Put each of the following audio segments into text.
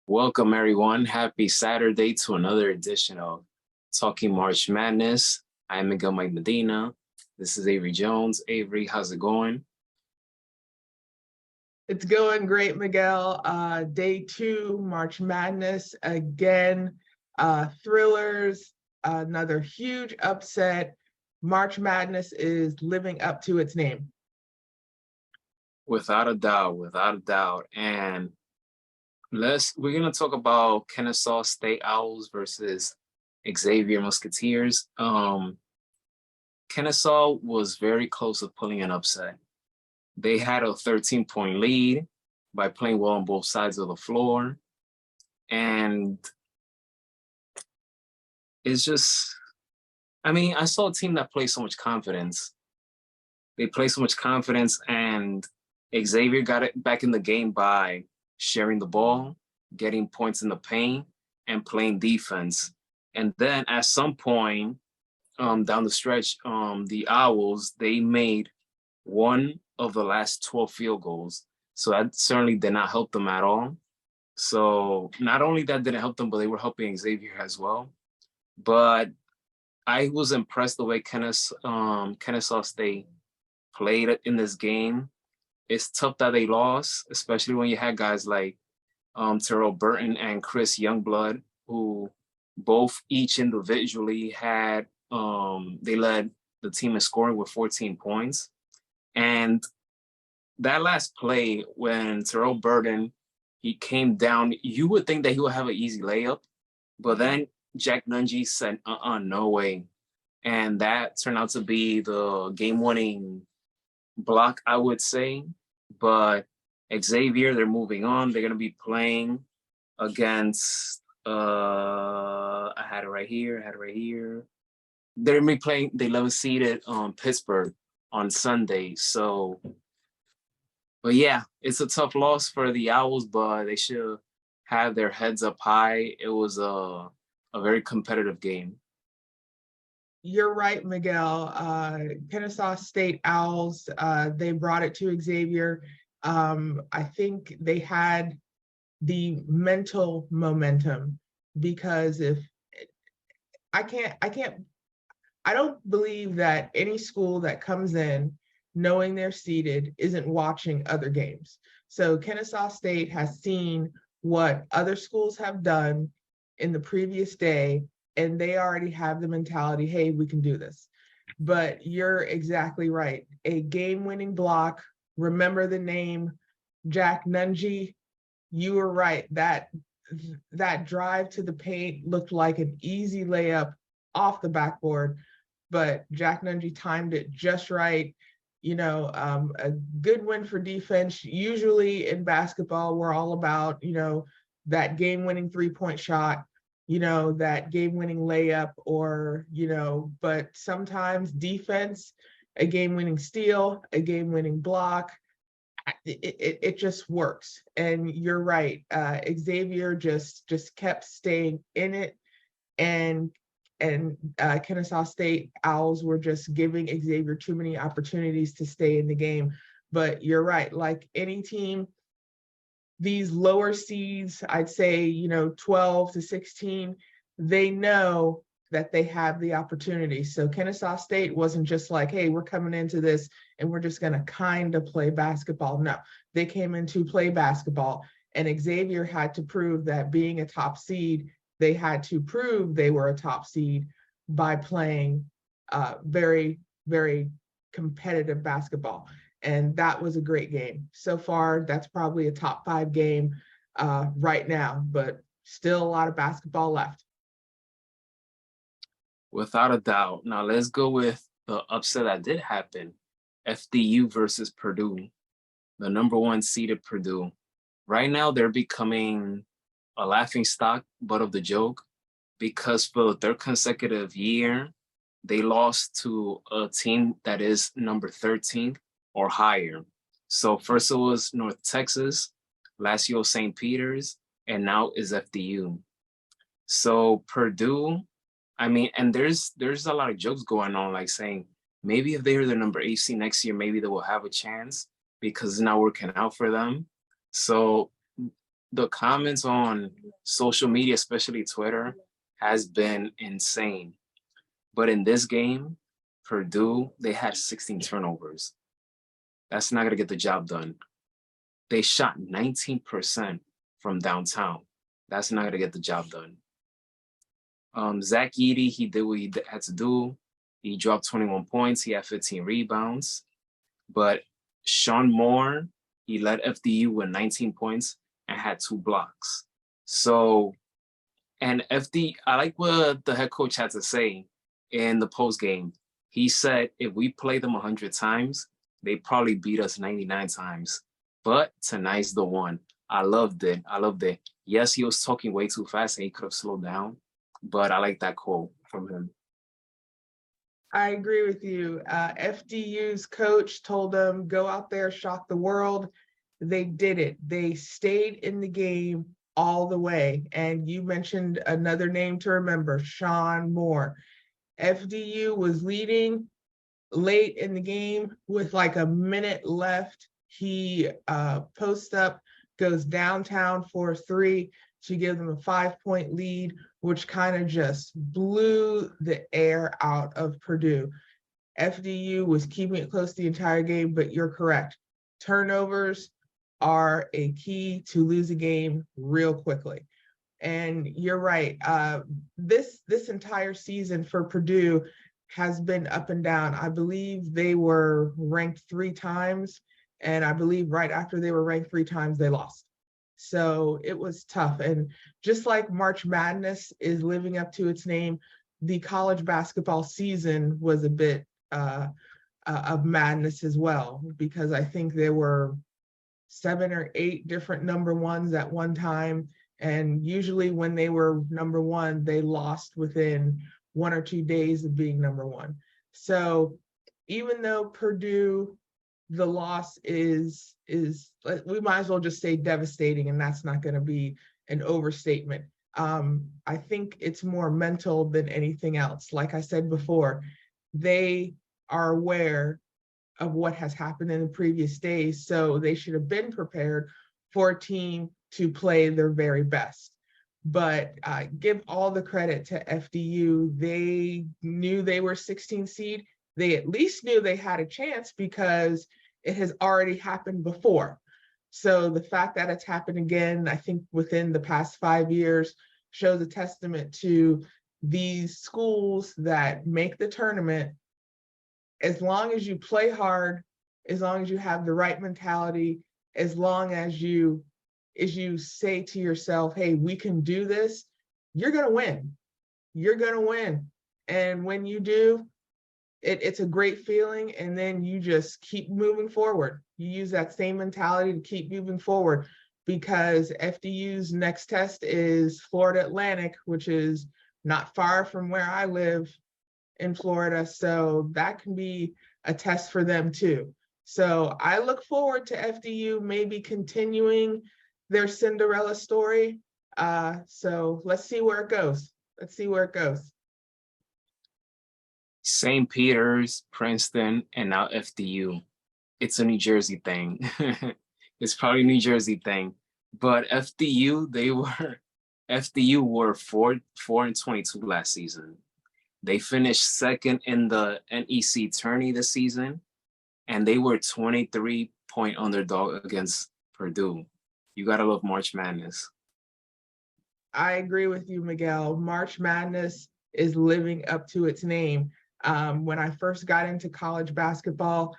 Welcome, everyone. Happy Saturday to another edition of Talking March Madness. I am Miguel Mike Medina. This is Avery Jones. Avery, how's it going? It's going great, Miguel. Day 2, March Madness again. Thrillers, another huge upset. March Madness is living up to its name. Without a doubt, without a doubt. And we're gonna talk about Kennesaw State Owls versus Xavier Musketeers. Kennesaw was very close to pulling an upset. They had a 13-point lead by playing well on both sides of the floor. And it's just, I saw a team that plays so much confidence. They play so much confidence, and Xavier got it back in the game by sharing the ball, getting points in the paint, and playing defense. And then at some point down the stretch, the Owls, they made one of the last 12 field goals. So that certainly did not help them at all. So not only that didn't help them, but they were helping Xavier as well. But I was impressed the way Kennesaw State played in this game. It's tough that they lost, especially when you had guys like Terrell Burton and Chris Youngblood, who both each individually had, they led the team in scoring with 14 points. And that last play when Terrell Burton, he came down, you would think that he would have an easy layup, but then Jack Nungy said, no way. And that turned out to be the game-winning block, I would say. But Xavier, they're moving on. They're going to be playing against, I had it right here. They're going to be playing the 11th seeded Pittsburgh on Sunday. So, but yeah, it's a tough loss for the Owls, but they should have their heads up high. It was a very competitive game. You're right, Miguel. Kennesaw State Owls, they brought it to Xavier. I think they had the mental momentum because I don't believe that any school that comes in knowing they're seeded isn't watching other games. So Kennesaw State has seen what other schools have done in the previous day, and they already have the mentality, hey, we can do this. But you're exactly right. A game-winning block, remember the name, Jack Nungy. You were right. That drive to the paint looked like an easy layup off the backboard, but Jack Nungy timed it just right. A good win for defense. Usually in basketball, we're all about, that game-winning three-point shot, that game-winning layup, but sometimes defense, a game-winning steal, a game-winning block, it just works. And you're right. Xavier just kept staying in it, and Kennesaw State Owls were just giving Xavier too many opportunities to stay in the game. But you're right, like any team, these lower seeds, I'd say, 12 to 16, they know that they have the opportunity. So Kennesaw State wasn't just like, hey, we're coming into this and we're just going to kind of play basketball. No, they came in to play basketball, and Xavier had to prove that being a top seed, they had to prove they were a top seed by playing very, very competitive basketball. And that was a great game. So far, that's probably a top 5 game right now, but still a lot of basketball left. Without a doubt. Now let's go with the upset that did happen. FDU versus Purdue, the number 1 seeded Purdue. Right now, they're becoming a laughing stock, butt of the joke, because for the 3rd consecutive year, they lost to a team that is number 13 or higher. So first it was North Texas, last year was St. Peter's, and now is FDU. So Purdue, and there's a lot of jokes going on, like saying maybe if they're the number 8 seed next year, maybe they will have a chance because it's not working out for them. So the comments on social media, especially Twitter, has been insane. But in this game, Purdue, they had 16 turnovers. That's not going to get the job done. They shot 19% from downtown. That's not going to get the job done. Zach Edey, he did what he had to do. He dropped 21 points. He had 15 rebounds. But Sean Moore, he led FDU with 19 points and had 2 blocks. So, and I like what the head coach had to say in the post game. He said, if we play them 100 times, they probably beat us 99 times. But tonight's the one. I loved it. Yes, he was talking way too fast and he could have slowed down. But I like that quote from him. I agree with you. FDU's coach told them, go out there, shock the world. They did it. They stayed in the game all the way. And you mentioned another name to remember, Sean Moore. FDU was leading late in the game with like a minute left. He posts up, goes downtown for 3 to give them a 5-point lead, which kind of just blew the air out of Purdue. FDU was keeping it close the entire game, but you're correct. Turnovers are a key to lose a game real quickly. And you're right. This entire season for Purdue has been up and down. I believe they were ranked 3 times, and I believe right after they were ranked 3 times, they lost. So it was tough. And just like March Madness is living up to its name, the college basketball season was a bit of madness as well, because I think there were 7 or 8 different number ones at one time. And usually when they were number one, they lost within 1 or 2 days of being number one. So even though Purdue, the loss is we might as well just say devastating, and that's not going to be an overstatement. I think it's more mental than anything else. Like I said before, they are aware of what has happened in the previous days, so they should have been prepared for a team to play their very best. But give all the credit to FDU. They knew they were 16 seed. They at least knew they had a chance because it has already happened before. So the fact that it's happened again, I think within the past 5 years, shows a testament to these schools that make the tournament. As long as you play hard, as long as you have the right mentality, as long as you say to yourself, hey, we can do this, you're going to win. You're going to win. And when you do, it's a great feeling. And then you just keep moving forward. You use that same mentality to keep moving forward, because FDU's next test is Florida Atlantic, which is not far from where I live in Florida. So that can be a test for them too. So I look forward to FDU maybe continuing their Cinderella story. So let's see where it goes. St. Peter's, Princeton, and now FDU. It's a New Jersey thing. It's probably a New Jersey thing. But FDU were 4-22 last season. They finished second in the NEC tourney this season, and they were 23-point underdog against Purdue. You gotta love March Madness. I agree with you, Miguel. March Madness is living up to its name. When I first got into college basketball,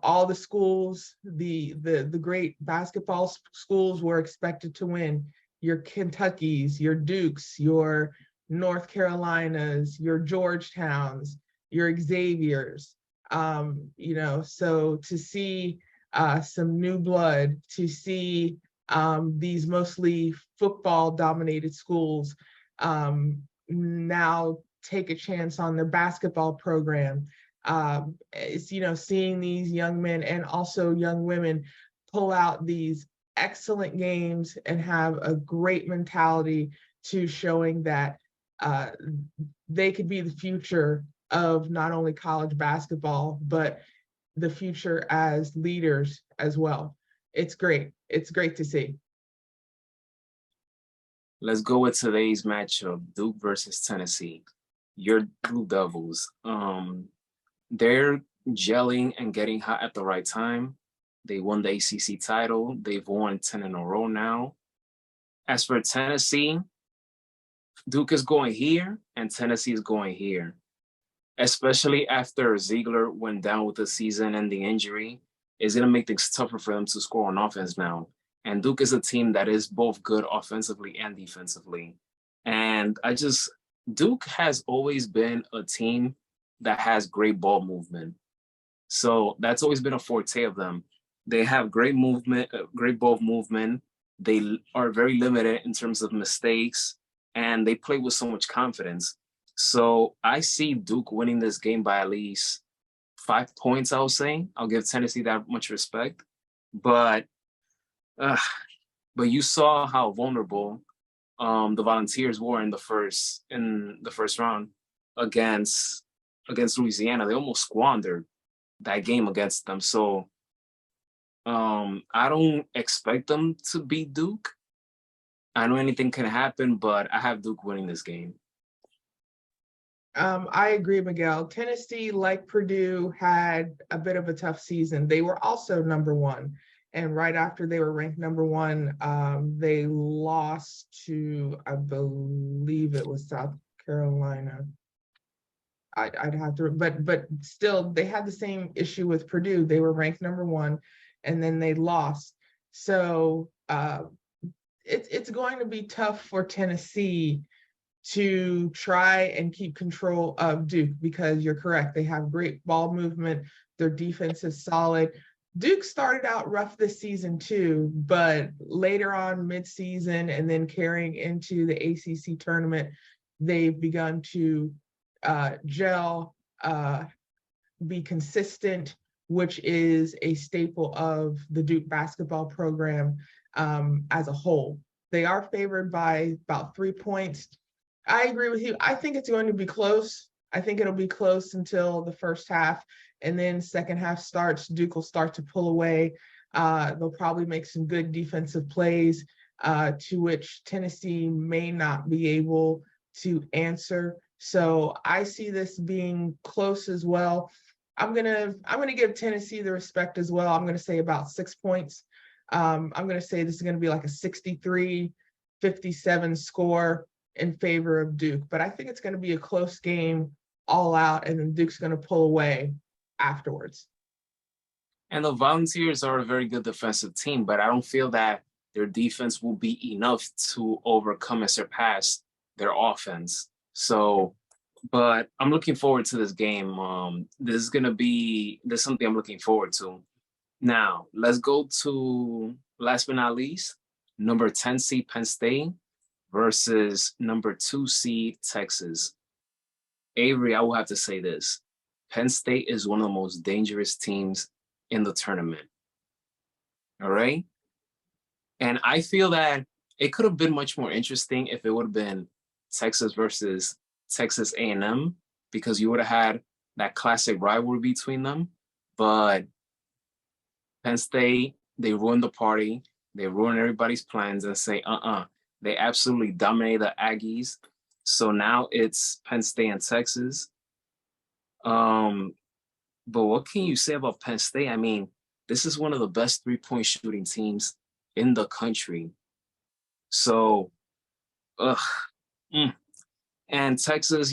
all the schools, the great basketball schools were expected to win. Your Kentuckys, your Dukes, your North Carolinas, your Georgetowns, your Xaviers. So to see some new blood, to see these mostly football-dominated schools now take a chance on their basketball program. It's, seeing these young men and also young women pull out these excellent games and have a great mentality to showing that they could be the future of not only college basketball, but the future as leaders as well. It's great. It's great to see. Let's go with today's matchup, Duke versus Tennessee. Your Blue Devils. They're gelling and getting hot at the right time. They won the ACC title. They've won 10 in a row now. As for Tennessee, Duke is going here and Tennessee is going here, especially after Ziegler went down with the season-ending injury. It's going to make things tougher for them to score on offense now. And Duke is a team that is both good offensively and defensively. And Duke has always been a team that has great ball movement. So that's always been a forte of them. They have great movement, great ball movement. They are very limited in terms of mistakes, and they play with so much confidence. So I see Duke winning this game by at least 5 points, I would say. I'll give Tennessee that much respect. But you saw how vulnerable the Volunteers were in the first round against Louisiana. They almost squandered that game against them. So I don't expect them to beat Duke. I know anything can happen, but I have Duke winning this game. I agree, Miguel. Tennessee, like Purdue, had a bit of a tough season. They were also number one. And right after they were ranked number one, they lost to, I believe it was South Carolina. I'd have to, but still, they had the same issue with Purdue. They were ranked number one, and then they lost. So it's going to be tough for Tennessee to try and keep control of Duke, because you're correct. They have great ball movement. Their defense is solid. Duke started out rough this season too, but later on mid-season and then carrying into the ACC tournament, they've begun to gel, be consistent, which is a staple of the Duke basketball program as a whole. They are favored by about 3 points. I agree with you. I think it's going to be close. I think it'll be close until the first half, and then second half starts. Duke will start to pull away. They'll probably make some good defensive plays to which Tennessee may not be able to answer. So I see this being close as well. I'm gonna give Tennessee the respect as well. I'm gonna say about 6 points. I'm gonna say this is gonna be like a 63-57 score in favor of Duke, but I think it's gonna be a close game all out, and then Duke's gonna pull away afterwards. And the Volunteers are a very good defensive team, but I don't feel that their defense will be enough to overcome and surpass their offense. So, but I'm looking forward to this game. This is something I'm looking forward to. Now, let's go to, last but not least, number 10 seed Penn State versus number 2 seed Texas. Avery, I will have to say this. Penn State is one of the most dangerous teams in the tournament. All right? And I feel that it could have been much more interesting if it would have been Texas versus Texas A&M, because you would have had that classic rivalry between them. But Penn State, they ruined the party. They ruined everybody's plans and say, They absolutely dominated the Aggies. So now it's Penn State and Texas. But what can you say about Penn State? I mean, this is one of the best three-point shooting teams in the country. So, And Texas,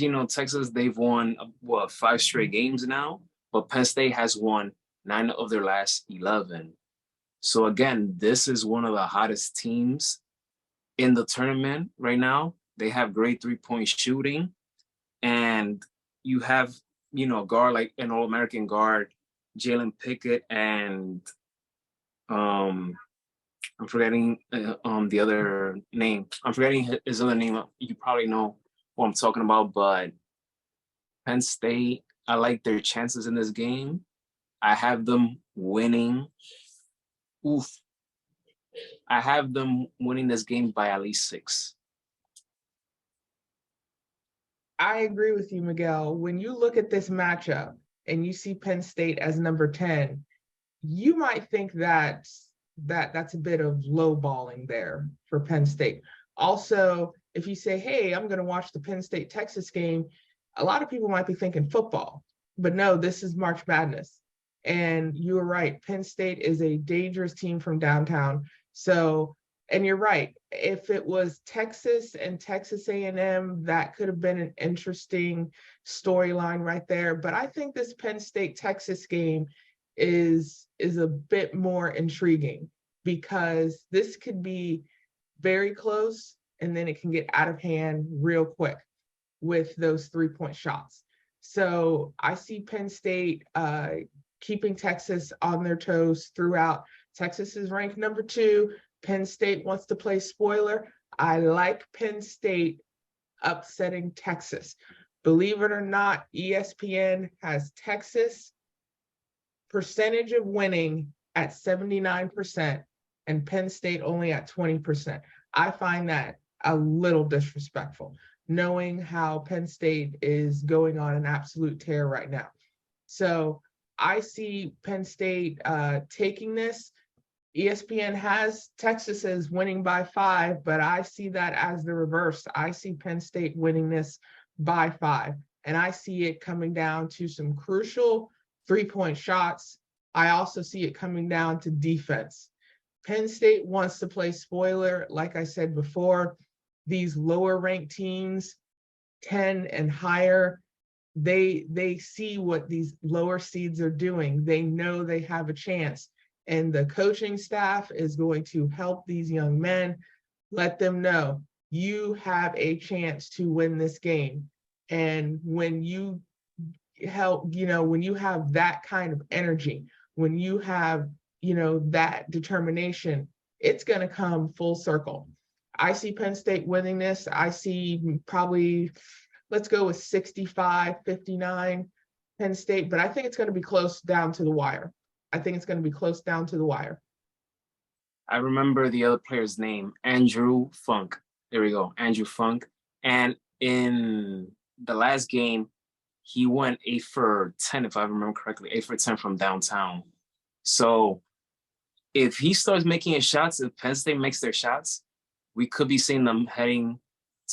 they've won, 5 straight games now, but Penn State has won 9 of their last 11. So again, this is one of the hottest teams in the tournament right now. They have great three-point shooting, and you have, a guard like an All-American guard, Jalen Pickett, and I'm forgetting the other name. I'm forgetting his other name. You probably know what I'm talking about, but Penn State, I like their chances in this game. I have them winning. I have them winning this game by at least 6. I agree with you, Miguel. When you look at this matchup and you see Penn State as number 10, you might think that that's a bit of lowballing there for Penn State. Also, if you say, hey, I'm going to watch the Penn State Texas game, a lot of people might be thinking football, but no, this is March Madness. And you were right. Penn State is a dangerous team from downtown. So, and you're right. If it was Texas and Texas A&M, that could have been an interesting storyline right there. But I think this Penn State Texas game is a bit more intriguing, because this could be very close and then it can get out of hand real quick with those 3-point shots. So I see Penn State keeping Texas on their toes throughout. Texas is ranked number 2. Penn State wants to play spoiler. I like Penn State upsetting Texas. Believe it or not, ESPN has Texas percentage of winning at 79% and Penn State only at 20%. I find that a little disrespectful, knowing how Penn State is going on an absolute tear right now. So I see Penn State taking this. ESPN has Texas as winning by 5, but I see that as the reverse. I see Penn State winning this by 5, and I see it coming down to some crucial 3-point shots. I also see it coming down to defense. Penn State wants to play spoiler. Like I said before, these lower ranked teams, 10 and higher, they see what these lower seeds are doing. They know they have a chance. And the coaching staff is going to help these young men, let them know you have a chance to win this game. And when you help, when you have that kind of energy, when you have, that determination, it's going to come full circle. I see Penn State winning this. I see probably, let's go with 65-59 Penn State, but I think it's going to be close down to the wire. I remember the other player's name, Andrew Funk. There we go, Andrew Funk. And in the last game, he went 8 for 10, if I remember correctly, 8 for 10 from downtown. So if he starts making his shots, if Penn State makes their shots, we could be seeing them heading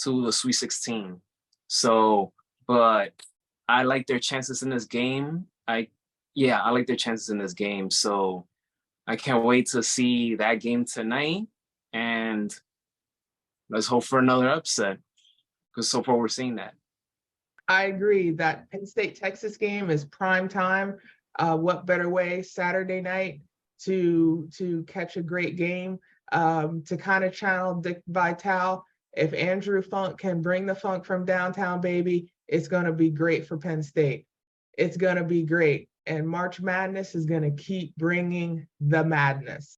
to the Sweet 16. So, but I like their chances in this game. I like their chances in this game. So I can't wait to see that game tonight. And let's hope for another upset, because so far we're seeing that. I agree that Penn State Texas game is prime time. What better way Saturday night to catch a great game, to kind of channel Dick Vitale. If Andrew Funk can bring the funk from downtown, baby, it's going to be great for Penn State. It's going to be great. And March Madness is going to keep bringing the madness.